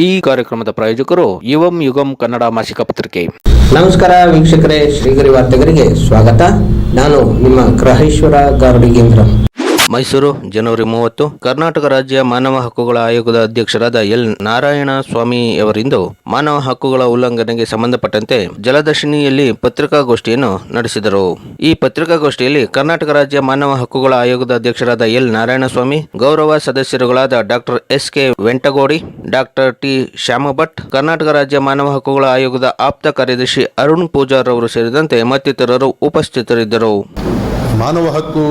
ಈ ಕಾರ್ಯಕ್ರಮದ ಪ್ರಾಯೋಜಕರು ಯುವಂ ಯುಗಂ ಕನ್ನಡ ಮಾಸಿಕ ಪತ್ರಿಕೆ. ನಮಸ್ಕಾರ ವೀಕ್ಷಕರೇ, ಶ್ರೀಗರಿ ವಾರ್ತೆಗರಿಗೆ ಸ್ವಾಗತ. ನಾನು ನಿಮ್ಮ ಗ್ರಹೇಶ್ವರ ಗಾರ್ಡಿಗೇಂದ್ರ. ಮೈಸೂರು, ಜನವರಿ 30. ಕರ್ನಾಟಕ ರಾಜ್ಯ ಮಾನವ ಹಕ್ಕುಗಳ ಆಯೋಗದ ಅಧ್ಯಕ್ಷರಾದ ಎಲ್ ನಾರಾಯಣ ಸ್ವಾಮಿ ಅವರಿಂದು ಮಾನವ ಹಕ್ಕುಗಳ ಉಲ್ಲಂಘನೆಗೆ ಸಂಬಂಧಪಟ್ಟಂತೆ ಜಲದರ್ಶಿನಿಯಲ್ಲಿ ಪತ್ರಿಕಾಗೋಷ್ಠಿಯನ್ನು ನಡೆಸಿದರು. ಈ ಪತ್ರಿಕಾಗೋಷ್ಠಿಯಲ್ಲಿ ಕರ್ನಾಟಕ ರಾಜ್ಯ ಮಾನವ ಹಕ್ಕುಗಳ ಆಯೋಗದ ಅಧ್ಯಕ್ಷರಾದ ಎಲ್ ನಾರಾಯಣ ಸ್ವಾಮಿ, ಗೌರವ ಸದಸ್ಯರುಗಳಾದ doctor S K. Ventagodi, doctor T. Shyamabhat, Karnataka ರಾಜ್ಯ ಮಾನವ ಹಕ್ಕುಗಳ ಆಯೋಗದ ಆಪ್ತ ಕಾರ್ಯದರ್ಶಿ ಅರುಣ್ ಪೂಜಾರ್ ಅವರು ಸೇರಿದಂತೆ ಮತ್ತಿತರರು ಉಪಸ್ಥಿತರಿದ್ದರು. ಮಾನವ ಹಕ್ಕು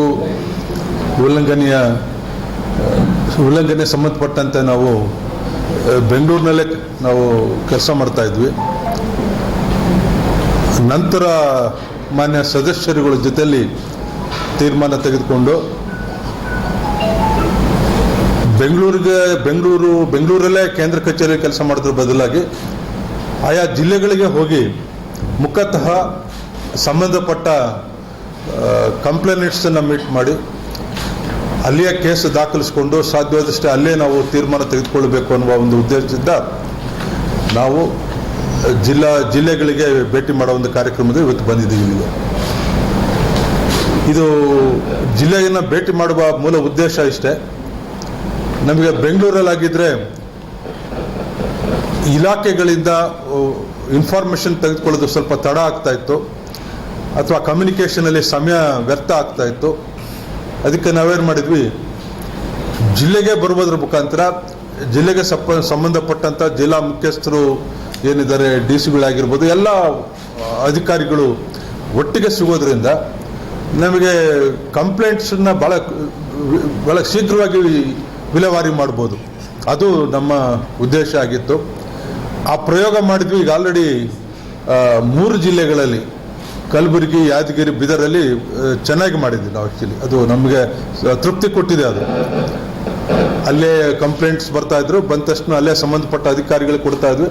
ಉಲ್ಲಂಘನೆ ಸಂಬಂಧಪಟ್ಟಂತೆ ನಾವು ಬೆಂಗಳೂರಿನಲ್ಲೇ ನಾವು ಕೆಲಸ ಮಾಡ್ತಾ ಇದ್ವಿ. ನಂತರ ಮಾನ್ಯ ಸದಸ್ಯರುಗಳ ಜೊತೆಯಲ್ಲಿ ತೀರ್ಮಾನ ತೆಗೆದುಕೊಂಡು ಬೆಂಗಳೂರಲ್ಲೇ ಕೇಂದ್ರ ಕಚೇರಿ ಕೆಲಸ ಮಾಡೋದ್ರ ಬದಲಾಗಿ ಆಯಾ ಜಿಲ್ಲೆಗಳಿಗೆ ಹೋಗಿ ಮುಖತಃ ಸಂಬಂಧಪಟ್ಟ ಕಂಪ್ಲೇಂಟ್ಸನ್ನು ಮೀಟ್ ಮಾಡಿ ಅಲ್ಲಿಯೇ ಕೇಸ್ ದಾಖಲಿಸಿಕೊಂಡು ಸಾಧ್ಯವಾದಷ್ಟೇ ಅಲ್ಲೇ ನಾವು ತೀರ್ಮಾನ ತೆಗೆದುಕೊಳ್ಳಬೇಕು ಅನ್ನುವ ಒಂದು ಉದ್ದೇಶದಿಂದ ನಾವು ಜಿಲ್ಲೆಗಳಿಗೆ ಭೇಟಿ ಮಾಡೋ ಒಂದು ಕಾರ್ಯಕ್ರಮದಲ್ಲಿ ಇವತ್ತು ಬಂದಿದ್ದೀವಿ. ಇಲ್ಲಿಗೆ ಇದು ಜಿಲ್ಲೆಯನ್ನು ಭೇಟಿ ಮಾಡುವ ಮೂಲ ಉದ್ದೇಶ ಇಷ್ಟೇ. ನಮಗೆ ಬೆಂಗಳೂರಲ್ಲಾಗಿದ್ದರೆ ಇಲಾಖೆಗಳಿಂದ ಇನ್ಫಾರ್ಮೇಷನ್ ತೆಗೆದುಕೊಳ್ಳೋದು ಸ್ವಲ್ಪ ತಡ ಆಗ್ತಾ ಇತ್ತು, ಅಥವಾ ಕಮ್ಯುನಿಕೇಷನಲ್ಲಿ ಸಮಯ ವ್ಯರ್ಥ ಆಗ್ತಾ ಇತ್ತು. ಅದಕ್ಕೆ ನಾವೇನು ಮಾಡಿದ್ವಿ, ಜಿಲ್ಲೆಗೆ ಬರುವುದರ ಮುಖಾಂತರ ಜಿಲ್ಲೆಗೆ ಸಂಬಂಧಪಟ್ಟಂಥ ಜಿಲ್ಲಾ ಮುಖ್ಯಸ್ಥರು ಏನಿದ್ದಾರೆ, ಡಿ ಸಿಗಳಾಗಿರ್ಬೋದು, ಎಲ್ಲ ಅಧಿಕಾರಿಗಳು ಒಟ್ಟಿಗೆ ಸಿಗೋದ್ರಿಂದ ನಮಗೆ ಕಂಪ್ಲೇಂಟ್ಸನ್ನು ಭಾಳ ಶೀಘ್ರವಾಗಿ ವಿಲೇವಾರಿ ಮಾಡ್ಬೋದು. ಅದು ನಮ್ಮ ಉದ್ದೇಶ ಆಗಿತ್ತು. ಆ ಪ್ರಯೋಗ ಮಾಡಿದ್ವಿ. ಈಗ ಆಲ್ರೆಡಿ 3 ಜಿಲ್ಲೆಗಳಲ್ಲಿ, ಕಲಬುರಗಿ, ಯಾದಗಿರಿ, ಬೀದರಲ್ಲಿ ಚೆನ್ನಾಗಿ ಮಾಡಿದ್ವಿ ನಾವು. ಆ್ಯಕ್ಚುಲಿ ಅದು ನಮಗೆ ತೃಪ್ತಿ ಕೊಟ್ಟಿದೆ. ಅದು ಅಲ್ಲೇ ಕಂಪ್ಲೇಂಟ್ಸ್ ಬರ್ತಾಯಿದ್ರು, ಬಂದ ತಕ್ಷಣ ಅಲ್ಲೇ ಸಂಬಂಧಪಟ್ಟ ಅಧಿಕಾರಿಗಳಿಗೆ ಕೊಡ್ತಾ ಇದ್ವಿ.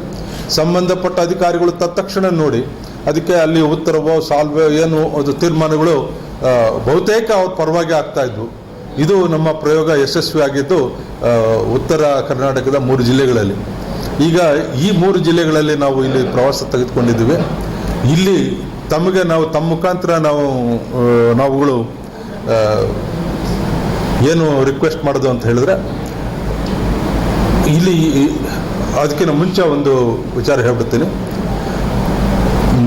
ಸಂಬಂಧಪಟ್ಟ ಅಧಿಕಾರಿಗಳು ತತ್ಕ್ಷಣ ನೋಡಿ ಅದಕ್ಕೆ ಅಲ್ಲಿ ಉತ್ತರವೋ ಸಾಲ್ವೋ ಏನು ಅದು ತೀರ್ಮಾನಗಳು ಬಹುತೇಕ ಅವ್ರ ಪರವಾಗಿ ಆಗ್ತಾ ಇದ್ವು. ಇದು ನಮ್ಮ ಪ್ರಯೋಗ ಯಶಸ್ವಿ ಆಗಿದ್ದು ಉತ್ತರ ಕರ್ನಾಟಕದ 3 ಜಿಲ್ಲೆಗಳಲ್ಲಿ. ಈಗ ಈ 3 ಜಿಲ್ಲೆಗಳಲ್ಲಿ ನಾವು ಇಲ್ಲಿ ಪ್ರವಾಸ ತೆಗೆದುಕೊಂಡಿದ್ದೀವಿ. ಇಲ್ಲಿ ತಮಗೆ ನಾವು ತಮ್ಮ ಮುಖಾಂತರ ನಾವುಗಳು ಏನು ರಿಕ್ವೆಸ್ಟ್ ಮಾಡೋದು ಅಂತ ಹೇಳಿದ್ರೆ, ಇಲ್ಲಿ ಅದಕ್ಕಿಂತ ಮುಂಚೆ ಒಂದು ವಿಚಾರ ಹೇಳ್ಬಿಡ್ತೀನಿ.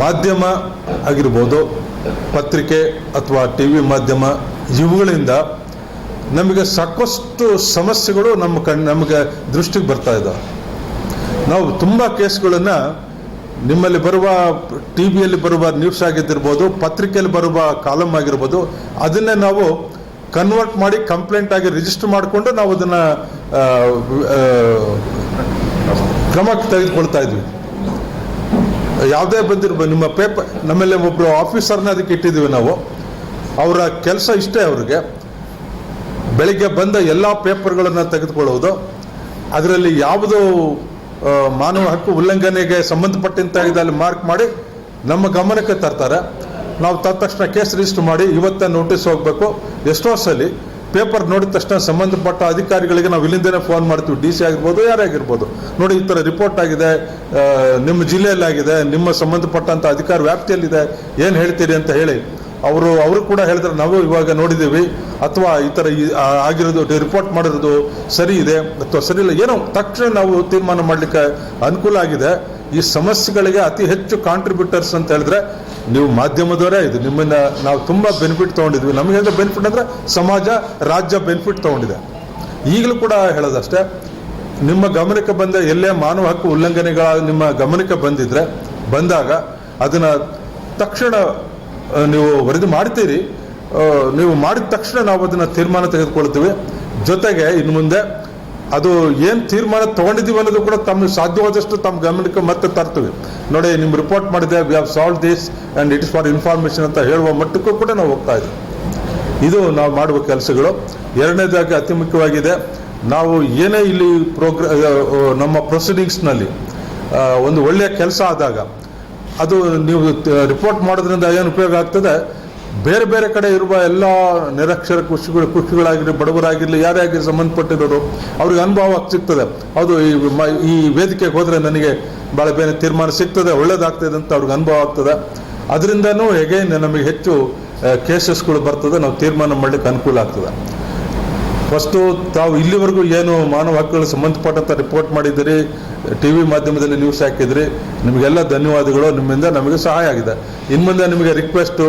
ಮಾಧ್ಯಮ ಆಗಿರ್ಬೋದು, ಪತ್ರಿಕೆ ಅಥವಾ ಟಿ ವಿ ಮಾಧ್ಯಮ, ಇವುಗಳಿಂದ ನಮಗೆ ಸಾಕಷ್ಟು ಸಮಸ್ಯೆಗಳು ನಮಗೆ ದೃಷ್ಟಿಗೆ ಬರ್ತಾ ಇದ್ದಾವೆ. ನಾವು ತುಂಬ ಕೇಸ್ಗಳನ್ನು ನಿಮ್ಮಲ್ಲಿ ಬರುವ ಟಿ ವಿಯಲ್ಲಿ ಬರುವ ನ್ಯೂಸ್ ಆಗಿದ್ದಿರ್ಬೋದು, ಪತ್ರಿಕೆಯಲ್ಲಿ ಬರುವ ಕಾಲಮ್ ಆಗಿರ್ಬೋದು, ಅದನ್ನೇ ನಾವು ಕನ್ವರ್ಟ್ ಮಾಡಿ ಕಂಪ್ಲೇಂಟ್ ಆಗಿ ರಿಜಿಸ್ಟರ್ ಮಾಡಿಕೊಂಡು ನಾವು ಅದನ್ನು ಕ್ರಮಕ್ಕೆ ತೆಗೆದುಕೊಳ್ತಾ ಇದ್ವಿ. ಯಾವುದೇ ಬಂದಿರ್ಬೋದು ನಿಮ್ಮ ಪೇಪರ್, ನಮ್ಮಲ್ಲಿ ಒಬ್ಬರು ಆಫೀಸರ್ನ ಅದಕ್ಕೆ ಇಟ್ಟಿದ್ದೀವಿ ನಾವು. ಅವರ ಕೆಲಸ ಇಷ್ಟೇ, ಅವ್ರಿಗೆ ಬೆಳಿಗ್ಗೆ ಬಂದ ಎಲ್ಲ ಪೇಪರ್ಗಳನ್ನು ತೆಗೆದುಕೊಳ್ಳೋದು, ಅದರಲ್ಲಿ ಯಾವುದು ಮಾನವ ಹಕ್ಕು ಉಲ್ಲಂಘನೆಗೆ ಸಂಬಂಧಪಟ್ಟಂತಾಗಿದೆ ಅಲ್ಲಿ ಮಾರ್ಕ್ ಮಾಡಿ ನಮ್ಮ ಗಮನಕ್ಕೆ ತರ್ತಾರೆ. ನಾವು ತಕ್ಷಣ ಕೇಸ್ ರಿಜಿಸ್ಟರ್ ಮಾಡಿ ಇವತ್ತೇ ನೋಟಿಸ್ ಹೋಗಬೇಕು. ಎಷ್ಟೋ ಸಲ ಪೇಪರ್ ನೋಡಿದ ತಕ್ಷಣ ಸಂಬಂಧಪಟ್ಟ ಅಧಿಕಾರಿಗಳಿಗೆ ನಾವು ಇಲ್ಲಿಂದನೇ ಫೋನ್ ಮಾಡ್ತೀವಿ, ಡಿ ಸಿ ಆಗಿರ್ಬೋದು, ಯಾರೇ ಆಗಿರ್ಬೋದು, ನೋಡಿ ಈ ಥರ ರಿಪೋರ್ಟ್ ಆಗಿದೆ, ನಿಮ್ಮ ಜಿಲ್ಲೆಯಲ್ಲಾಗಿದೆ, ನಿಮ್ಮ ಸಂಬಂಧಪಟ್ಟಂಥ ಅಧಿಕಾರ ವ್ಯಾಪ್ತಿಯಲ್ಲಿದೆ, ಏನು ಹೇಳ್ತೀರಿ ಅಂತ ಹೇಳಿ ಅವರು ಕೂಡ ಹೇಳಿದ್ರೆ ನಾವು ಇವಾಗ ನೋಡಿದ್ದೀವಿ, ಅಥವಾ ಈ ಥರ ಆಗಿರೋದು ರಿಪೋರ್ಟ್ ಮಾಡಿರೋದು ಸರಿ ಇದೆ ಅಥವಾ ಸರಿ ಇಲ್ಲ, ಏನೋ ತಕ್ಷಣ ನಾವು ತೀರ್ಮಾನ ಮಾಡಲಿಕ್ಕೆ ಅನುಕೂಲ ಆಗಿದೆ. ಈ ಸಮಸ್ಯೆಗಳಿಗೆ ಅತಿ ಹೆಚ್ಚು ಕಾಂಟ್ರಿಬ್ಯೂಟರ್ಸ್ ಅಂತ ಹೇಳಿದ್ರೆ ನೀವು ಮಾಧ್ಯಮದವರೇ. ಇದು ನಿಮ್ಮನ್ನು ನಾವು ತುಂಬ ಬೆನಿಫಿಟ್ ತೊಗೊಂಡಿದ್ವಿ. ನಮಗೆ ಬೆನಿಫಿಟ್ ಅಂದರೆ ಸಮಾಜ, ರಾಜ್ಯ ಬೆನಿಫಿಟ್ ತೊಗೊಂಡಿದೆ. ಈಗಲೂ ಕೂಡ ಹೇಳೋದಷ್ಟೇ, ನಿಮ್ಮ ಗಮನಕ್ಕೆ ಬಂದ ಎಲ್ಲೇ ಮಾನವ ಹಕ್ಕು ಉಲ್ಲಂಘನೆಗಳ ನಿಮ್ಮ ಗಮನಕ್ಕೆ ಬಂದಾಗ ಅದನ್ನು ತಕ್ಷಣ ನೀವು ವರದಿ ಮಾಡ್ತೀರಿ. ನೀವು ಮಾಡಿದ ತಕ್ಷಣ ನಾವು ಅದನ್ನು ತೀರ್ಮಾನ ತೆಗೆದುಕೊಳ್ತೀವಿ. ಜೊತೆಗೆ ಇನ್ನು ಮುಂದೆ ಅದು ಏನು ತೀರ್ಮಾನ ತೊಗೊಂಡಿದ್ದೀವಿ ಅನ್ನೋದು ಕೂಡ ತಮ್ಮ ಸಾಧ್ಯವಾದಷ್ಟು ತಮ್ಮ ಗಮನಕ್ಕೆ ಮತ್ತೆ ತರ್ತೀವಿ. ನೋಡಿ, ನಿಮ್ಮ ರಿಪೋರ್ಟ್ ಮಾಡಿದೆ, we have solve this and it is for information ಅಂತ ಹೇಳುವ ಮಟ್ಟಕ್ಕೂ ಕೂಡ ನಾವು ಹೋಗ್ತಾ ಇದ್ದೀವಿ. ಇದು ನಾವು ಮಾಡುವ ಕೆಲಸಗಳು. ಎರಡನೇದಾಗಿ ಅತಿ ಮುಖ್ಯವಾಗಿದೆ, ನಾವು ಏನೇ ಇಲ್ಲಿ ನಮ್ಮ ಪ್ರೊಸೀಡಿಂಗ್ಸ್ನಲ್ಲಿ ಒಂದು ಒಳ್ಳೆಯ ಕೆಲಸ ಆದಾಗ ಅದು ನೀವು ರಿಪೋರ್ಟ್ ಮಾಡೋದ್ರಿಂದ ಏನು ಉಪಯೋಗ ಆಗ್ತದೆ, ಬೇರೆ ಬೇರೆ ಕಡೆ ಇರುವ ಎಲ್ಲ ನಿರಕ್ಷರ ಕೃಷಿಗಳಾಗಿರಲಿ, ಬಡವರಾಗಿರಲಿ, ಯಾರೇ ಆಗಿರಲಿ ಸಂಬಂಧಪಟ್ಟಿರೋರು ಅವ್ರಿಗೆ ಅನುಭವ ಸಿಗ್ತದೆ. ಹೌದು, ಈ ವೇದಿಕೆಗೆ ಹೋದರೆ ನನಗೆ ಭಾಳ ಬೇರೆ ತೀರ್ಮಾನ ಸಿಗ್ತದೆ, ಒಳ್ಳೇದಾಗ್ತದೆ ಅಂತ ಅವ್ರಿಗೆ ಅನುಭವ ಆಗ್ತದೆ. ಅದರಿಂದನೂ ಹೇಗೇನು ನಮಗೆ ಹೆಚ್ಚು ಕೇಸಸ್ಗಳು ಬರ್ತದೆ, ನಾವು ತೀರ್ಮಾನ ಮಾಡಲಿಕ್ಕೆ ಅನುಕೂಲ ಆಗ್ತದೆ. ಫಸ್ಟು ತಾವು ಇಲ್ಲಿವರೆಗೂ ಏನು ಮಾನವ ಹಕ್ಕುಗಳಿಗೆ ಸಂಬಂಧಪಟ್ಟಂಥ ರಿಪೋರ್ಟ್ ಮಾಡಿದ್ದೀರಿ, ಟಿ ವಿ ಮಾಧ್ಯಮದಲ್ಲಿ ನ್ಯೂಸ್ ಹಾಕಿದ್ರಿ, ನಿಮಗೆಲ್ಲ ಧನ್ಯವಾದಗಳು. ನಿಮ್ಮಿಂದ ನಮಗೆ ಸಹಾಯ ಆಗಿದೆ. ಇನ್ನು ಮುಂದೆ ನಿಮಗೆ ರಿಕ್ವೆಸ್ಟು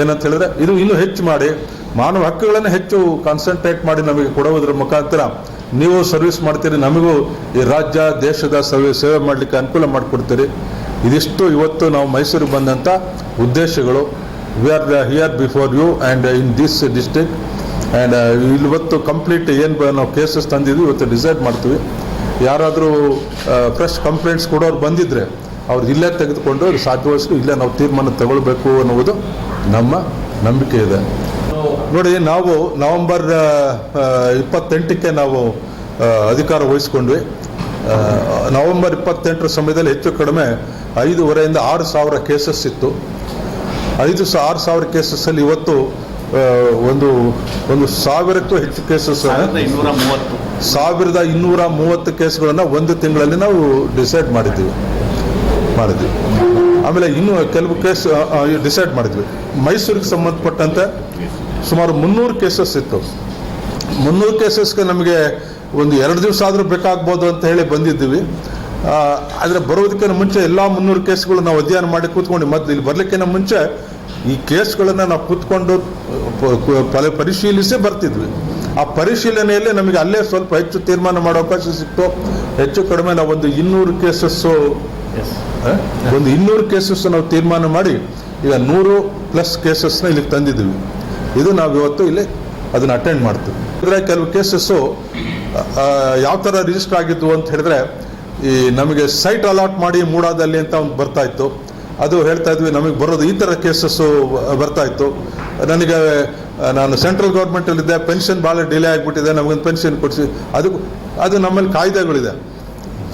ಏನಂತ ಹೇಳಿದ್ರೆ, ಇದು ಇನ್ನೂ ಹೆಚ್ಚು ಮಾಡಿ ಮಾನವ ಹಕ್ಕುಗಳನ್ನು ಹೆಚ್ಚು ಕಾನ್ಸಂಟ್ರೇಟ್ ಮಾಡಿ ನಮಗೆ ಕೊಡುವುದರ ಮುಖಾಂತರ ನೀವು ಸರ್ವಿಸ್ ಮಾಡ್ತೀರಿ, ನಮಗೂ ಈ ರಾಜ್ಯ ದೇಶದ ಸೇವೆ ಮಾಡಲಿಕ್ಕೆ ಅನುಕೂಲ ಮಾಡಿಕೊಡ್ತೀರಿ. ಇದಿಷ್ಟು ಇವತ್ತು ನಾವು ಮೈಸೂರಿಗೆ ಬಂದಂಥ ಉದ್ದೇಶಗಳು. We are here before you and in this district and ಇವತ್ತು ಕಂಪ್ಲೀಟ್ ಏನು ನಾವು ಕೇಸಸ್ ತಂದಿದ್ವಿ ಇವತ್ತು ಡಿಸೈಡ್ ಮಾಡ್ತೀವಿ. ಯಾರಾದರೂ ಫ್ರೆಶ್ ಕಂಪ್ಲೇಂಟ್ಸ್ ಕೊಡೋರು ಬಂದಿದ್ದರೆ ಅವ್ರು ಇಲ್ಲೇ ತೆಗೆದುಕೊಂಡು ಸಾಧ್ಯವಷ್ಟು ಇಲ್ಲೇ ನಾವು ತೀರ್ಮಾನ ತಗೊಳ್ಬೇಕು ಅನ್ನುವುದು ನಮ್ಮ ನಂಬಿಕೆ ಇದೆ. ನೋಡಿ, ನಾವು ನವೆಂಬರ್ 28ಕ್ಕೆ ನಾವು ಅಧಿಕಾರ ವಹಿಸ್ಕೊಂಡ್ವಿ. ನವೆಂಬರ್ 28ರ ಸಮಯದಲ್ಲಿ ಹೆಚ್ಚು ಕಡಿಮೆ 5,500 6 ಸಾವಿರ ಕೇಸಸ್ ಇತ್ತು. 6 ಸಾವಿರ ಕೇಸಸ್ಸಲ್ಲಿ ಇವತ್ತು ಒಂದು 1,000ಕ್ಕೂ ಹೆಚ್ಚು ಕೇಸಸ್, 1,230 ಕೇಸ್ಗಳನ್ನು ಒಂದು ತಿಂಗಳಲ್ಲಿ ನಾವು ಡಿಸೈಡ್ ಮಾಡಿದ್ವಿ. ಆಮೇಲೆ ಇನ್ನೂ ಕೆಲವು ಕೇಸ್ ಡಿಸೈಡ್ ಮಾಡಿದ್ವಿ. ಮೈಸೂರಿಗೆ ಸಂಬಂಧಪಟ್ಟಂತೆ ಸುಮಾರು 300 ಕೇಸಸ್ ಇತ್ತು. 300 ಕೇಸಸ್ಗೆ ನಮಗೆ ಒಂದು 2 ದಿವಸ ಆದರೂ ಬೇಕಾಗ್ಬೋದು ಅಂತ ಹೇಳಿ ಬಂದಿದ್ದೀವಿ. ಆದರೆ ಬರೋದಕ್ಕಿಂತ ಮುಂಚೆ ಎಲ್ಲ 300 ಕೇಸ್ಗಳು ನಾವು ಅಧ್ಯಯನ ಮಾಡಿ ಕೂತ್ಕೊಂಡು, ಮೊದಲು ಇಲ್ಲಿ ಬರಲಿಕ್ಕಿಂತ ಮುಂಚೆ ಈ ಕೇಸ್ಗಳನ್ನು ನಾವು ಕೂತ್ಕೊಂಡು ಪರಿಶೀಲಿಸಿ ಬರ್ತಿದ್ವಿ. ಆ ಪರಿಶೀಲನೆಯಲ್ಲಿ ನಮಗೆ ಅಲ್ಲೇ ಸ್ವಲ್ಪ ಹೆಚ್ಚು ತೀರ್ಮಾನ ಮಾಡೋ ಅವಕಾಶ ಸಿಕ್ತು. ಹೆಚ್ಚು ಕಡಿಮೆ ನಾವು ಒಂದು 200 ಕೇಸಸ್ ನಾವು ತೀರ್ಮಾನ ಮಾಡಿ ಈಗ 100+ ಕೇಸಸ್ನ ಇಲ್ಲಿಗೆ ತಂದಿದ್ದೀವಿ. ಇದು ನಾವು ಇವತ್ತು ಇಲ್ಲಿ ಅದನ್ನು ಅಟೆಂಡ್ ಮಾಡ್ತೀವಿ. ಅಂದರೆ ಕೆಲವು ಕೇಸಸ್ಸು ಯಾವ ಥರ ರಿಜಿಸ್ಟರ್ ಆಗಿದ್ವು ಅಂತ ಹೇಳಿದ್ರೆ, ಈ ನಮಗೆ ಸೈಟ್ ಅಲಾಟ್ ಮಾಡಿ ಮೂಡಾದಲ್ಲಿ ಅಂತ ಒಂದು ಬರ್ತಾ ಇತ್ತು. ಅದು ಹೇಳ್ತಾ ಇದ್ವಿ, ನಮಗೆ ಬರೋದು ಈ ಥರ ಕೇಸಸ್ಸು ಬರ್ತಾ ಇತ್ತು. ನನಗೆ ನಾನು ಸೆಂಟ್ರಲ್ ಗೌರ್ಮೆಂಟಲ್ಲಿದ್ದೆ, ಪೆನ್ಷನ್ ಭಾಳ ಡಿಲೇ ಆಗಿಬಿಟ್ಟಿದೆ, ನಮಗೊಂದು ಪೆನ್ಷನ್ ಕೊಡಿಸಿ. ಅದು ನಮ್ಮಲ್ಲಿ ಕಾಯ್ದೆಗಳಿದೆ.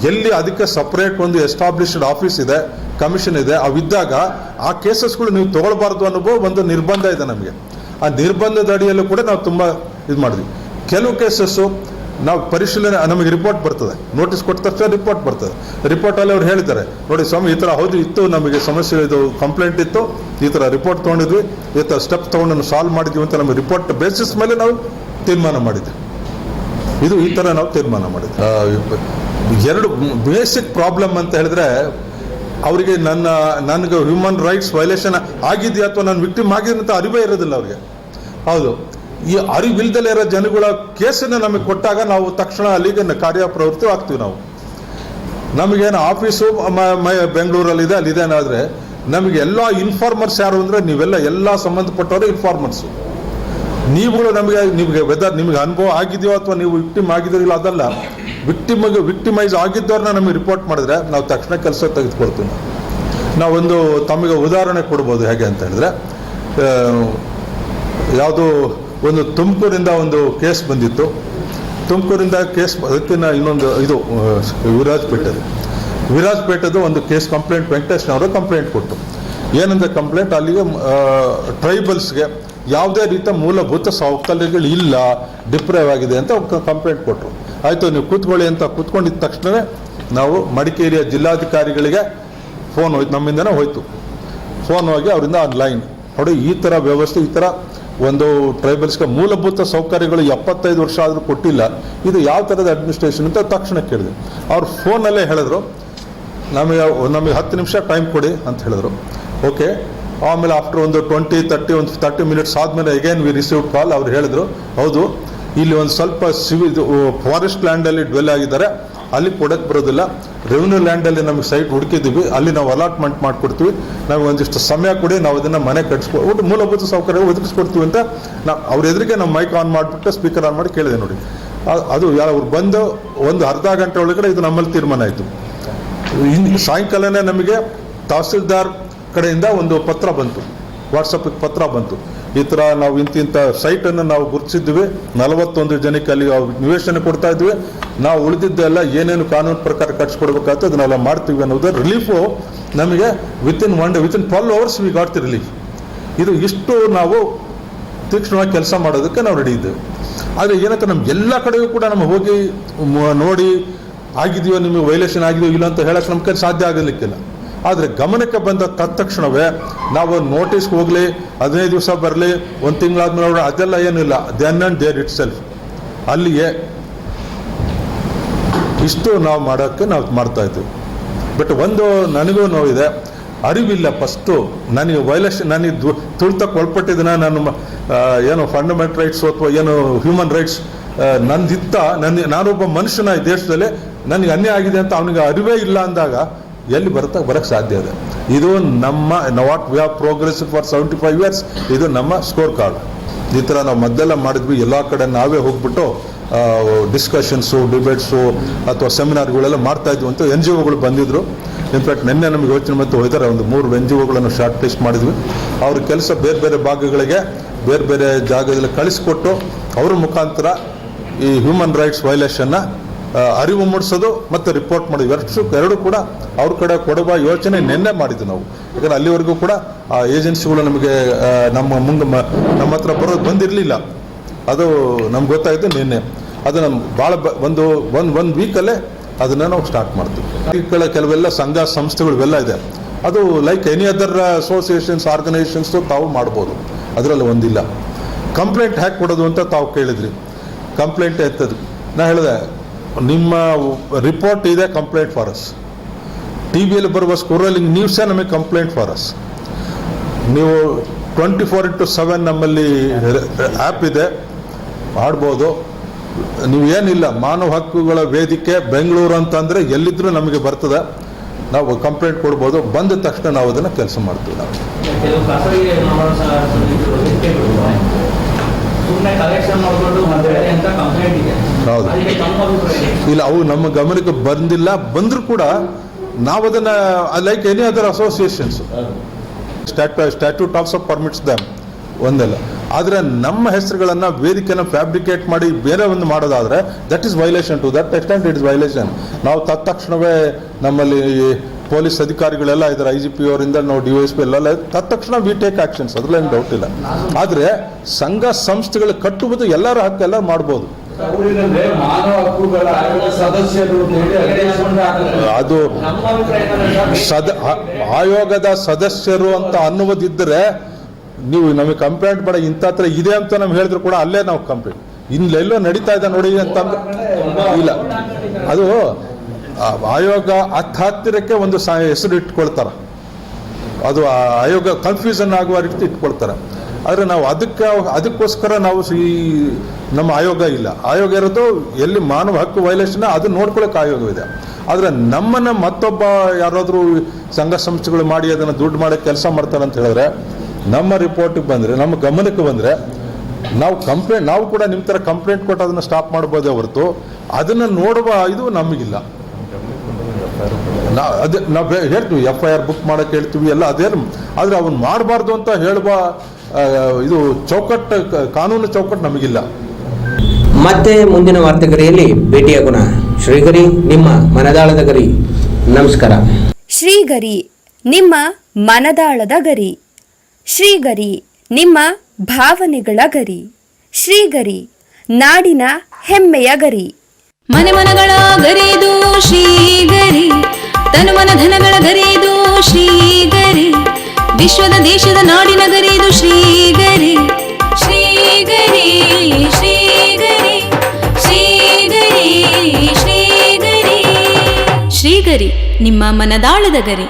ಎಲ್ಲಿ ಅದಕ್ಕೆ ಸಪ್ರೇಟ್ ಒಂದು ಎಸ್ಟಾಬ್ಲಿಷ್ಡ್ ಆಫೀಸ್ ಇದೆ, ಕಮಿಷನ್ ಇದೆ, ಅವಿದ್ದಾಗ ಆ ಕೇಸಸ್ಗಳು ನೀವು ತೊಗೊಳ್ಬಾರ್ದು ಅನ್ನೋ ಒಂದು ನಿರ್ಬಂಧ ಇದೆ ನಮಗೆ. ಆ ನಿರ್ಬಂಧದ ಅಡಿಯಲ್ಲೂ ಕೂಡ ನಾವು ತುಂಬ ಇದು ಮಾಡಿದ್ವಿ. ಕೆಲವು ಕೇಸಸ್ಸು ನಾವು ಪರಿಶೀಲನೆ, ನಮಗೆ ರಿಪೋರ್ಟ್ ಬರ್ತದೆ, ನೋಟಿಸ್ ಕೊಟ್ಟ ತಕ್ಷಣ ರಿಪೋರ್ಟ್ ಬರ್ತದೆ. ರಿಪೋರ್ಟಲ್ಲಿ ಅವ್ರು ಹೇಳ್ತಾರೆ, ನೋಡಿ ಸ್ವಾಮಿ ಈ ಥರ ಹೌದು ಇತ್ತು, ನಮಗೆ ಸಮಸ್ಯೆ, ಇದು ಕಂಪ್ಲೇಂಟ್ ಇತ್ತು, ಈ ಥರ ರಿಪೋರ್ಟ್ ತೊಗೊಂಡಿದ್ವಿ, ಈ ಥರ ಸ್ಟೆಪ್ ತೊಗೊಂಡು ಸಾಲ್ವ್ ಮಾಡಿದ್ವಿ ಅಂತ ನಮಗೆ ರಿಪೋರ್ಟ್ ಬೇಸಿಸ್ ಮೇಲೆ ನಾವು ತೀರ್ಮಾನ ಮಾಡಿದ್ವಿ. ಇದು ಈ ಥರ ನಾವು ತೀರ್ಮಾನ ಮಾಡಿದ್ವಿ. 2 ಬೇಸಿಕ್ ಪ್ರಾಬ್ಲಮ್ ಅಂತ ಹೇಳಿದ್ರೆ, ಅವರಿಗೆ ನನಗೆ ಹ್ಯೂಮನ್ ರೈಟ್ಸ್ ವೈಲೇಷನ್ ಆಗಿದೆಯಾ ಅಥವಾ ನಾನು ವಿಕ್ಟಿಮ್ ಆಗಿದೆ ಅಂತ ಅರಿವೇ ಇರೋದಿಲ್ಲ ಅವ್ರಿಗೆ. ಹೌದು, ಈ ಅರಿವಿಲ್ದಲೇ ಇರೋ ಜನಗಳ ಕೇಸನ್ನು ನಮಗೆ ಕೊಟ್ಟಾಗ ನಾವು ತಕ್ಷಣ ಅಲ್ಲಿಗೆ ಕಾರ್ಯಪ್ರವೃತ್ತಿ ಆಗ್ತೀವಿ. ನಮಗೇನು ಆಫೀಸು ಬೆಂಗಳೂರಲ್ಲಿದೆ, ಅಲ್ಲಿದೆ ಆದರೆ ನಮಗೆ ಎಲ್ಲ ಇನ್ಫಾರ್ಮರ್ಸ್ ಯಾರು ಅಂದರೆ ನೀವೆಲ್ಲ ಎಲ್ಲ ಸಂಬಂಧಪಟ್ಟವರು ಇನ್ಫಾರ್ಮರ್ಸು. ನೀವುಗಳು ನಿಮಗೆ ವೆದರ್ ನಿಮಗೆ ಅನುಭವ ಆಗಿದೆಯೋ ಅಥವಾ ನೀವು ವಿಕ್ಟಿಮ್ ಆಗಿದ್ದೀರಿಲ್ಲ ಅದಲ್ಲ, ವಿಕ್ಟಿಮೈಸ್ ಆಗಿದ್ದವ್ರನ್ನ ನಮಗೆ ರಿಪೋರ್ಟ್ ಮಾಡಿದ್ರೆ ನಾವು ತಕ್ಷಣ ಕೆಲಸ ತೆಗೆದುಕೊಳ್ತೀವಿ. ನಾವೊಂದು ತಮಗೆ ಉದಾಹರಣೆ ಕೊಡ್ಬೋದು. ಹೇಗೆ ಅಂತ ಹೇಳಿದ್ರೆ, ಯಾವುದೋ ಒಂದು ತುಮಕೂರಿಂದ ಒಂದು ಕೇಸ್ ಬಂದಿತ್ತು. ತುಮಕೂರಿಂದ ಕೇಸ್ ಅದಕ್ಕಿಂತ ಇನ್ನೊಂದು ಇದು ವಿರಾಜಪೇಟೆದು ಒಂದು ಕೇಸ್ ಕಂಪ್ಲೇಂಟ್, ವೆಂಕಟೇಶ್ನವರು ಕಂಪ್ಲೇಂಟ್ ಕೊಟ್ಟು ಏನಂದ್ರೆ ಕಂಪ್ಲೇಂಟ್, ಅಲ್ಲಿಗೆ ಟ್ರೈಬಲ್ಸ್ಗೆ ಯಾವುದೇ ರೀತಿಯ ಮೂಲಭೂತ ಸೌಕರ್ಯಗಳು ಇಲ್ಲ, ಡಿಪ್ರೈವ್ ಆಗಿದೆ ಅಂತ ಕಂಪ್ಲೇಂಟ್ ಕೊಟ್ಟರು. ಆಯಿತು, ನೀವು ಕೂತ್ಕೊಳ್ಳಿ ಅಂತ ಕೂತ್ಕೊಂಡಿದ್ದ ತಕ್ಷಣವೇ ನಾವು ಮಡಿಕೇರಿಯ ಜಿಲ್ಲಾಧಿಕಾರಿಗಳಿಗೆ ಫೋನ್ ಹೋಯ್ತು, ನಮ್ಮಿಂದನೇ ಹೋಯ್ತು. ಫೋನ್ ಹೋಗಿ ಅವರಿಂದ ಆನ್ಲೈನ್ ನೋಡಿ, ಈ ಥರ ವ್ಯವಸ್ಥೆ, ಈ ಥರ ಒಂದು ಟ್ರೈಬಲ್ಸ್ಗೆ ಮೂಲಭೂತ ಸೌಕರ್ಯಗಳು 75 ವರ್ಷ ಆದರೂ ಕೊಟ್ಟಿಲ್ಲ, ಇದು ಯಾವ ಥರದ ಅಡ್ಮಿನಿಸ್ಟ್ರೇಷನ್ ಅಂತ ತಕ್ಷಣ ಕೇಳಿದೆ. ಅವ್ರು ಫೋನಲ್ಲೇ ಹೇಳಿದ್ರು, ನಮಗೆ 10 ನಿಮಿಷ ಟೈಮ್ ಕೊಡಿ ಅಂತ ಹೇಳಿದ್ರು. ಓಕೆ, ಆಮೇಲೆ ಆಫ್ಟರ್ ಒಂದು 30 ಮಿನಿಟ್ಸ್ ಆದಮೇಲೆ ಅಗೇನ್ ವಿ ರಿಸೀವ್ಡ್ ಕಾಲ್. ಅವ್ರು ಹೇಳಿದ್ರು, ಹೌದು ಇಲ್ಲಿ ಒಂದು ಸ್ವಲ್ಪ ಫಾರೆಸ್ಟ್ ಲ್ಯಾಂಡಲ್ಲಿ ಡ್ವೆಲ್ ಆಗಿದ್ದಾರೆ, ಅಲ್ಲಿ ಕೊಡೋಕ್ಕೆ ಬರೋದಿಲ್ಲ, ರೆವಿನ್ಯೂ ಲ್ಯಾಂಡಲ್ಲಿ ನಮಗೆ ಸೈಟ್ ಹುಡುಕಿದ್ದೀವಿ, ಅಲ್ಲಿ ನಾವು ಅಲಾಟ್ಮೆಂಟ್ ಮಾಡಿಕೊಡ್ತೀವಿ, ನಮಗೆ ಒಂದಿಷ್ಟು ಸಮಯ ಕೊಡಿ, ನಾವು ಅದನ್ನು ಮನೆ ಕಟ್ಸ್ಕೊಟ್ಟು ಮೂಲಭೂತ ಸೌಕರ್ಯ ಒದಗಿಸ್ಕೊಡ್ತೀವಿ ಅಂತ ಅವ್ರ ಎದುರಿಗೆ ನಾವು ಮೈಕ್ ಆನ್ ಮಾಡಿಬಿಟ್ಟು ಸ್ಪೀಕರ್ ಆನ್ ಮಾಡಿ ಕೇಳಿದೆ. ನೋಡಿ, ಅದು ಅವ್ರು ಬಂದು ಒಂದು ಅರ್ಧ ಗಂಟೆ ಒಳಗಡೆ ಇದು ನಮ್ಮಲ್ಲಿ ತೀರ್ಮಾನ ಆಯಿತು. ಸಾಯಂಕಾಲನೇ ನಮಗೆ ತಹಸೀಲ್ದಾರ್ ಕಡೆಯಿಂದ ಒಂದು ಪತ್ರ ಬಂತು, ವಾಟ್ಸಪ್ಗೆ ಪತ್ರ ಬಂತು, ಈ ಥರ ನಾವು ಇಂತಿಂಥ ಸೈಟನ್ನು ನಾವು ಗುರುತಿಸಿದ್ವಿ, 41 ಜನಕ್ಕೆ ಅಲ್ಲಿ ನಿವೇಶನ ಕೊಡ್ತಾ ಇದ್ವಿ, ನಾವು ಉಳಿದಿದ್ದೆಲ್ಲ ಏನೇನು ಕಾನೂನು ಪ್ರಕಾರ ಕಟ್ಸ್ಕೊಡ್ಬೇಕಾಗ್ತದೆ ಅದನ್ನೆಲ್ಲ ಮಾಡ್ತೀವಿ ಅನ್ನೋದು ರಿಲೀಫು ನಮಗೆ within 12 hours we got the relief. ಇದು ಇಷ್ಟು ನಾವು ತೀಕ್ಷ್ಣವಾಗಿ ಕೆಲಸ ಮಾಡೋದಕ್ಕೆ ನಾವು ರೆಡಿ ಇದ್ದೇವೆ. ಆದರೆ ಏನಂತ ನಮ್ಮ ಎಲ್ಲ ಕಡೆಗೂ ಕೂಡ ನಮ್ಮ ಹೋಗಿ ನೋಡಿ ಆಗಿದೆಯೋ ನಿಮಗೆ ವೈಲೇಷನ್ ಆಗಿದೆಯೋ ಇಲ್ಲ ಅಂತ ಹೇಳಕ್ಕೆ ನಮ್ಮ ಕೈ ಸಾಧ್ಯ ಆಗಲಿಕ್ಕಿಲ್ಲ. ಆದರೆ ಗಮನಕ್ಕೆ ಬಂದ ತಕ್ಷಣವೇ ನಾವು ನೋಟಿಸ್ಗೆ ಹೋಗಲಿ, 15 ದಿವಸ ಬರಲಿ, 1 ತಿಂಗಳಾದ್ಮೇಲೆ ನೋಡಿ ಅದೆಲ್ಲ ಏನಿಲ್ಲ, then and there itself ಅಲ್ಲಿಯೇ ಇಷ್ಟು ನಾವು ಮಾಡೋಕ್ಕೆ ನಾವು ಮಾಡ್ತಾಯಿದ್ವಿ. ಬಟ್ ಒಂದು ನನಗೂ ನೋವಿದೆ, ಅರಿವಿಲ್ಲ. ಫಸ್ಟು ನನಗೆ ವೈಲೇಷನ್, ನನಗೆ ತುಳಿತಕ್ಕೆ ಒಳಪಟ್ಟಿದ್ದನ್ನ ನಾನು ಏನು ಫಂಡಮೆಂಟಲ್ ರೈಟ್ಸು ಅಥವಾ ಏನು ಹ್ಯೂಮನ್ ರೈಟ್ಸ್ ನಂದಿತ್ತ, ನಾನೊಬ್ಬ ಮನುಷ್ಯನ ಈ ದೇಶದಲ್ಲಿ ನನಗೆ ಅನ್ಯಾಯ ಆಗಿದೆ ಅಂತ ಅವನಿಗೆ ಅರಿವೇ ಇಲ್ಲ ಅಂದಾಗ ಎಲ್ಲಿ ಬರೋಕ್ಕೆ ಸಾಧ್ಯ ಇದೆ. ಇದು ನಮ್ಮ what we have progress for 75 years, ಇದು ನಮ್ಮ ಸ್ಕೋರ್ ಕಾರ್ಡ್. ಈ ಥರ ನಾವು ಮೊದಲೆಲ್ಲ ಮಾಡಿದ್ವಿ, ಎಲ್ಲ ಕಡೆ ನಾವೇ ಹೋಗ್ಬಿಟ್ಟು ಡಿಸ್ಕಷನ್ಸು, ಡಿಬೇಟ್ಸು ಅಥವಾ ಸೆಮಿನಾರ್ಗಳೆಲ್ಲ ಮಾಡ್ತಾಯಿದ್ವಿ ಅಂತ NGOಗಳು ಬಂದಿದ್ದರು. ಇನ್ಫ್ಯಾಕ್ಟ್ ನಿನ್ನೆ ನಮಗೆ ಯೋಚನೆ ಮತ್ತು ಹೋಯ್ತಾರೆ, ಒಂದು 3 NGOಗಳನ್ನು ಶಾರ್ಟ್ ಲಿಸ್ಟ್ ಮಾಡಿದ್ವಿ. ಅವ್ರ ಕೆಲಸ ಬೇರೆ ಬೇರೆ ಭಾಗಗಳಿಗೆ ಬೇರೆ ಬೇರೆ ಜಾಗದಲ್ಲಿ ಕಳಿಸ್ಕೊಟ್ಟು ಅವ್ರ ಮುಖಾಂತರ ಈ ಹ್ಯೂಮನ್ ರೈಟ್ಸ್ ವೈಲೇಷನ್ನ ಅರಿವು ಮೂಡಿಸೋದು ಮತ್ತು ರಿಪೋರ್ಟ್ ಮಾಡೋದು ಎರಡು ಕೂಡ ಅವ್ರ ಕಡೆ ಕೊಡುವ ಯೋಚನೆ ನಿನ್ನೆ ಮಾಡಿದ್ವಿ ನಾವು. ಯಾಕಂದರೆ ಅಲ್ಲಿವರೆಗೂ ಕೂಡ ಆ ಏಜೆನ್ಸಿಗಳು ನಮಗೆ ನಮ್ಮ ಹತ್ರ ಬರೋದು ಬಂದಿರಲಿಲ್ಲ. ಅದು ನಮ್ಗೆ ಗೊತ್ತಾಯಿತು ನಿನ್ನೆ. ಅದು ನಮ್ಮ ಭಾಳ ಒಂದು ವೀಕಲ್ಲೇ ಅದನ್ನು ನಾವು ಸ್ಟಾರ್ಟ್ ಮಾಡ್ತೀವಿ. ಕೆಲವೆಲ್ಲ ಸಂಘ ಸಂಸ್ಥೆಗಳು ಇವೆಲ್ಲ ಇದೆ, ಅದು like any other associations, organisations ತಾವು ಮಾಡ್ಬೋದು, ಅದರಲ್ಲಿ ಒಂದಿಲ್ಲ. ಕಂಪ್ಲೇಂಟ್ ಹ್ಯಾಕ್ ಕೊಡೋದು ಅಂತ ತಾವು ಕೇಳಿದ್ರಿ. ಕಂಪ್ಲೇಂಟ್ ಎತ್ತದು ನಾ ಹೇಳಿದೆ, ನಿಮ್ಮ ರಿಪೋರ್ಟ್ ಇದೆ ಕಂಪ್ಲೇಂಟ್ ಫಾರ್ ಅಸ್. TVಯಲ್ಲಿ ಬರುವ ಸ್ಕ್ರೋಲಿಂಗ್ ನ್ಯೂಸೇ ನಮಗೆ ಕಂಪ್ಲೇಂಟ್ ಫಾರ್ ಅಸ್. ನೀವು 24/7 ನಮ್ಮಲ್ಲಿ ಆ್ಯಪ್ ಇದೆ, ಆಡ್ಬೋದು. ನೀವು ಏನಿಲ್ಲ, ಮಾನವ ಹಕ್ಕುಗಳ ವೇದಿಕೆ ಬೆಂಗಳೂರು ಅಂತಂದರೆ ಎಲ್ಲಿದ್ದರೂ ನಮಗೆ ಬರ್ತದೆ, ನಾವು ಕಂಪ್ಲೇಂಟ್ ಕೊಡ್ಬೋದು. ಬಂದ ತಕ್ಷಣ ನಾವು ಅದನ್ನು ಕೆಲಸ ಮಾಡ್ತೀವಿ. ನಾವು ಹೌದು, ಇಲ್ಲ, ಅವು ನಮ್ಮ ಗಮನಕ್ಕೆ ಬಂದಿಲ್ಲ. ಬಂದರೂ ಕೂಡ ನಾವು ಅದನ್ನು like any other associations statute also permits them ಒಂದಲ್ಲ. ಆದರೆ ನಮ್ಮ ಹೆಸರುಗಳನ್ನು ವೇದಿಕೆನ ಫ್ಯಾಬ್ರಿಕೇಟ್ ಮಾಡಿ ಬೇರೆ ಒಂದು ಮಾಡೋದಾದರೆ that is violation. To that extent it is violation. ನಾವು ತಕ್ಷಣವೇ ನಮ್ಮಲ್ಲಿ ಪೊಲೀಸ್ ಅಧಿಕಾರಿಗಳೆಲ್ಲ ಇದ್ದಾರೆ, IGP ಅವರಿಂದ ನಾವು DYSP ಎಲ್ಲ ತಕ್ಷಣ ವಿ ಟೇಕ್ ಆಕ್ಷನ್ಸ್, ಅದರಲ್ಲೇನು ಡೌಟ್ ಇಲ್ಲ. ಆದರೆ ಸಂಘ ಸಂಸ್ಥೆಗಳು ಕಟ್ಟುವುದು ಎಲ್ಲರ ಹಕ್ಕು, ಎಲ್ಲರೂ ಮಾಡ್ಬೋದು. ಅದು ಆಯೋಗದ ಸದಸ್ಯರು ಅಂತ ಅನ್ನುವುದಿದ್ದರೆ ನೀವು ನಮಗೆ ಕಂಪ್ಲೇಂಟ್ ಬೇಡ, ಇಂಥ ಹತ್ರ ಇದೆ ಅಂತ ನಮ್ಗೆ ಹೇಳಿದ್ರು ಕೂಡ ಅಲ್ಲೇ ನಾವು ಕಂಪ್ಲೇಂಟ್, ಇನ್ನೆಲ್ಲೋ ನಡೀತಾ ಇದೆ ನೋಡಿ ಅಂತ ಇಲ್ಲ. ಅದು ಆಯೋಗ ಹತ್ತಿರಕ್ಕೆ ಒಂದು ಹೆಸರು ಇಟ್ಕೊಳ್ತಾರೆ, ಅದು ಆಯೋಗ ಕನ್ಫ್ಯೂಷನ್ ಆಗುವ ರೀತಿ ಇಟ್ಕೊಳ್ತಾರೆ. ಆದರೆ ನಾವು ಅದಕ್ಕೋಸ್ಕರ ನಾವು ನಮ್ಮ ಆಯೋಗ ಇಲ್ಲ. ಆಯೋಗ ಇರೋದು ಎಲ್ಲಿ ಮಾನವ ಹಕ್ಕು ವೈಲೇಷನ್ ಅದು ನೋಡ್ಕೊಳ್ಳೋಕೆ ಆಯೋಗವಿದೆ. ಆದರೆ ನಮ್ಮನ್ನು ಮತ್ತೊಬ್ಬ ಯಾರಾದರೂ ಸಂಘ ಸಂಸ್ಥೆಗಳು ಮಾಡಿ ಅದನ್ನು ದುಡ್ಡು ಮಾಡೋಕ್ಕೆ ಕೆಲಸ ಮಾಡ್ತಾರೆ ಅಂತ ಹೇಳಿದ್ರೆ, ನಮ್ಮ ರಿಪೋರ್ಟಿಗೆ ಬಂದರೆ, ನಮ್ಮ ಗಮನಕ್ಕೆ ಬಂದರೆ ನಾವು ಕೂಡ ನಿಮ್ಮ ಥರ ಕಂಪ್ಲೇಂಟ್ ಕೊಟ್ಟು ಅದನ್ನು ಸ್ಟಾಪ್ ಮಾಡ್ಬೋದೇ ಹೊರತು ಅದನ್ನು ನೋಡುವ ಇದು ನಮಗಿಲ್ಲ. ನಾವು ಹೇಳ್ತೀವಿ, FIR ಬುಕ್ ಮಾಡೋಕ್ಕೆ ಹೇಳ್ತೀವಿ ಎಲ್ಲ ಅದೇನು, ಆದರೆ ಅವನು ಮಾಡಬಾರ್ದು ಅಂತ ಹೇಳುವ ಇದು ಚೌಕಟ್ಟು, ಕಾನೂನು ಚೌಕಟ್ಟು ನಮಗಿಲ್ಲ. ಮತ್ತೆ ಮುಂದಿನ ವಾರ್ತೆಗರಿಯಲ್ಲಿ ಭೇಟಿಯಾಗೋಣ. ಶ್ರೀಗರಿ, ನಿಮ್ಮ ಮನದಾಳದ ಗರಿ. ನಮಸ್ಕಾರ. ಶ್ರೀಗರಿ, ನಿಮ್ಮ ಮನದಾಳದ ಗರಿ. ಶ್ರೀಗರಿ, ನಿಮ್ಮ ಭಾವನೆಗಳ ಗರಿ. ಶ್ರೀಗರಿ, ನಾಡಿನ ಹೆಮ್ಮೆಯ ಗರಿ. ಮನೆ ಮನಗಳ ಗರಿದು ಶ್ರೀಗರಿ, ತನುಮನ ಧನಗಳ ಗರಿದು ಶ್ರೀಗರಿ, ವಿಶ್ವದ ದೇಶದ ನಾಡಿನ ಗರಿದು ಶ್ರೀಗರಿ. ಶ್ರೀಗರಿ ಶ್ರೀಗರಿ ಶ್ರೀಗರಿ ಶ್ರೀಗರಿ ಶ್ರೀಗರಿ, ನಿಮ್ಮ ಮನದಾಳದ ಗರಿ.